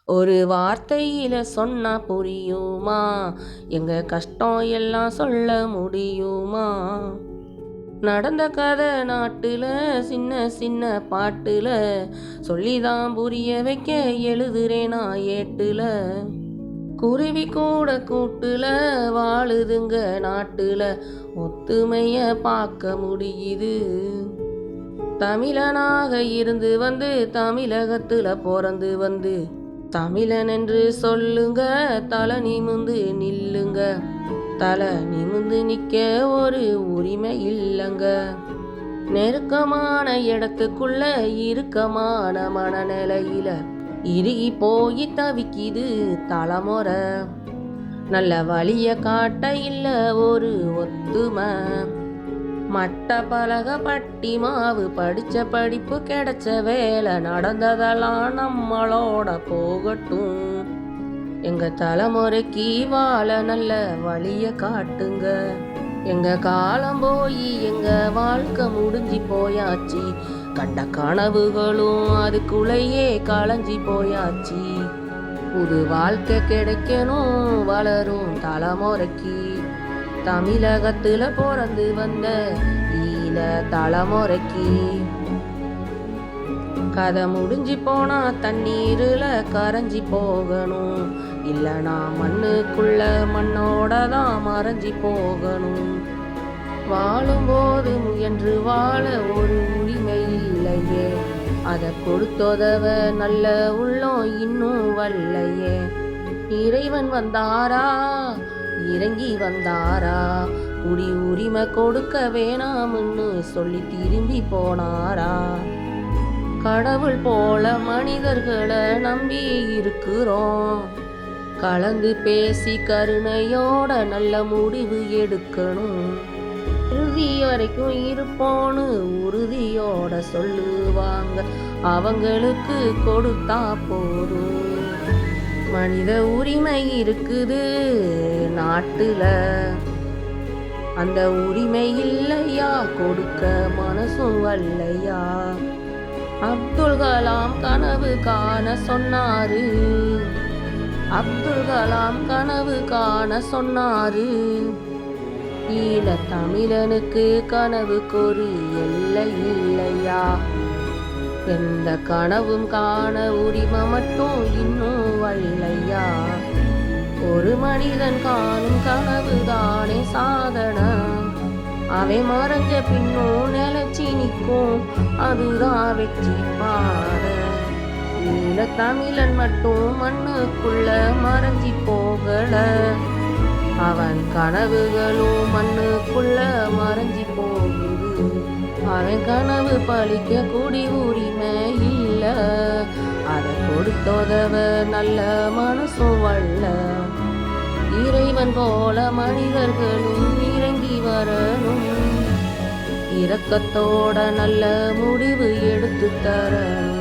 ஒரு வார்த்தையில சொன்னா புரியுமா? எங்க கஷ்டம் எல்லாம் சொல்ல முடியுமா? நடந்த கதை நாட்டுல சின்ன சின்ன பாட்டுல சொல்லிதான் புரிய வைக்க எழுதுறேன் நான் ஏட்டுல. குருவி கூட கூட்டுல வாழுதுங்க நாட்டுல, ஒத்துமைய பார்க்க முடியுது. தமிழனாக இருந்து வந்து தமிழகத்துல பிறந்து வந்து தமிழன் என்று சொல்லுங்க. தலை நிமிந்து நில்லுங்க. தலை நிமிந்து நிக்க ஒரு உரிமை இல்லைங்க. நெருக்கமான இடத்துக்குள்ள இறுக்கமான மனநிலையில இறுகி போய் தவிக்குது தலைமுறை. நல்ல வழிய காட்ட இல்ல ஒரு ஒத்துமை. மட்ட பலக பட்டி மாவு படிச்ச படிப்பு கிடைச்ச வேலை நடந்ததெல்லாம் நம்மளோட போகட்டும். எங்க தலைமுறைக்கு வாழ நல்ல வழிய காட்டுங்க. எங்க காலம் போய் எங்க வாழ்க்கை முடிஞ்சு போயாச்சு. கண்ட கனவுகளும் அதுக்குள்ளேயே களைஞ்சி போயாச்சு. புது வாழ்க்கை கிடைக்கணும் வளரும் தலைமுறைக்கு. தமிழகத்துல பிறந்து வந்த ஈழ தலைமுறைக்கு. கதை முடிஞ்சு போனா தண்ணீருல கரைஞ்சி போகணும். இல்லனா மண்ணுக்குள்ள மண்ணோட தான் மறைஞ்சி போகணும். வாழும்போது முயன்று வாழ ஒரு உரிமை இல்லையே. அதை கொடுத்தோதவ நல்ல உள்ளம் இன்னும் வல்லையே. இறைவன் வந்தாரா? இறங்கி வந்தாரா? குடி உரிமை கொடுக்க வேணாம்னு சொல்லி திரும்பி போனாரா? கடவுள் போல மனிதர்களை நம்பி இருக்கிறோம். கலந்து பேசி கருணையோட நல்ல முடிவு எடுக்கணும். இறுதி வரைக்கும் இருப்போன்னு உறுதியோட சொல்லுவாங்க. அவங்களுக்கு கொடுத்தா போதும். மனித உரிமை இருக்குது நாட்டுல. அந்த உரிமை இல்லையா? கொடுக்க மனசும் வல்லையா? அப்துல் கலாம் கனவு காண சொன்னாரு. அப்துல் கலாம் கனவு காண சொன்னாரு. ஈழ தமிழனுக்கு கனவுக்கு ஒரு எல்லை இல்லையா? எந்த கனவும் காண உரிமை மட்டும் இன்னும் வல்லையா? ஒரு மனிதன் காணும் கனவு தானே சாதனை. அவன் மறைஞ்ச பின்னும் நிலச்சி நிற்கும், அதுதான் வெற்றி பாட. ஈழ தமிழன் மட்டும் மண்ணுக்குள்ள மறைஞ்சி போகல. அவன் கனவுகளும் மண்ணுக்குள்ள மறைஞ்சி போகுது. அவன் கனவு பழிக்க கூடி உரிமை இல்ல. அதை கொடுத்தோதவ நல்ல மனசும் வல்ல. இறைவன் போல மனிதர்களும் இறங்கி வரணும். இரக்கத்தோட நல்ல முடிவு எடுத்து தரணும்.